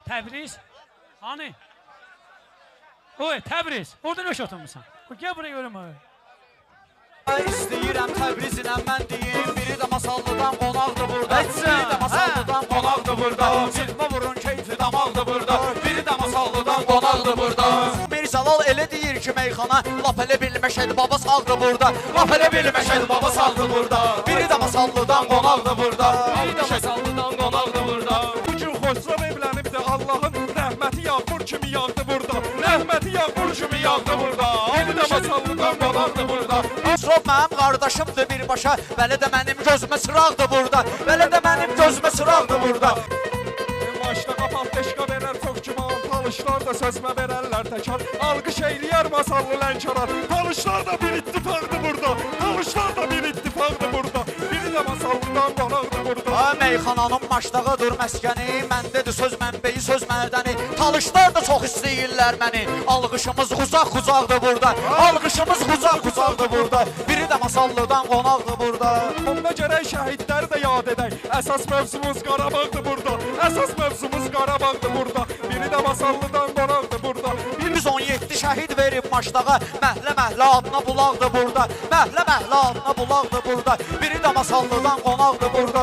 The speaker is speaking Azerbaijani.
Təbriz. Hani? Oy, Təbriz. Orada nə oturmuşsan? Gəl buraya görüm oy. İstəyirəm Təbrizinə mən deyim. Biri də Masallıdan qonaqdır burada. Biri də Masallıdan qonaqdır burada. Çılma vurun keyfi damaldır burada. Biri də Masallıdan qonaqdır burada. Mirzəlal elə deyir ki meyxana lap elə bilməşədi baba saldı burada. Lap elə bilməşədi baba saldı burada. Biri də Masallıdan qonaqdır burada. Biri də Masallıdan qonaqdır burada. Bugün Xosrov evlənib də Allahın rəhməti yağmur kimi yağdı burada. Rəhməti yağmur kimi yağdı burada. Biri də Masallıdan qonaqdır burada. Xosrov mənim qardaşımdır birbaşa. Belə də mənim gözümə sıraqdır burada. Belə də mənim gözümə sıraqdır burada. Başda qapaq deşqa verər çox güman. Talışlar da sözmə verərlər təkrar. Alqış eyləyər Masallı Lənkəran. Talışlar da bir ittifaqdır burada. Talışlar da bir ittifaqdır burada. Biri də Masallıdan qonaqdır burada. Ay meyxananın maçdağıdır məskəni. Məndədir söz mənbəyi söz mərdəni. Talışlar da çox istəyirlər məni. Alqışımız uzaq-uzaqdır burada. Alqışımız uzaq-uzaqdır burada. Biri də Masallıdan qonaqdır burada. Onda gərək şəhidləri də yad edək. Əsas mövzumuz Qarabağdır burada. Əsas mövzumuz Qarabağdır burada. Biri də Masallıdan qonaqdır burada. 117 şəhid verib maçdağa. Məhlə-məhlə adına bulaqdır burada. Məhlə-məhlə adına bulaqdır burada. Biri də Masallıdan qonaqdır burada.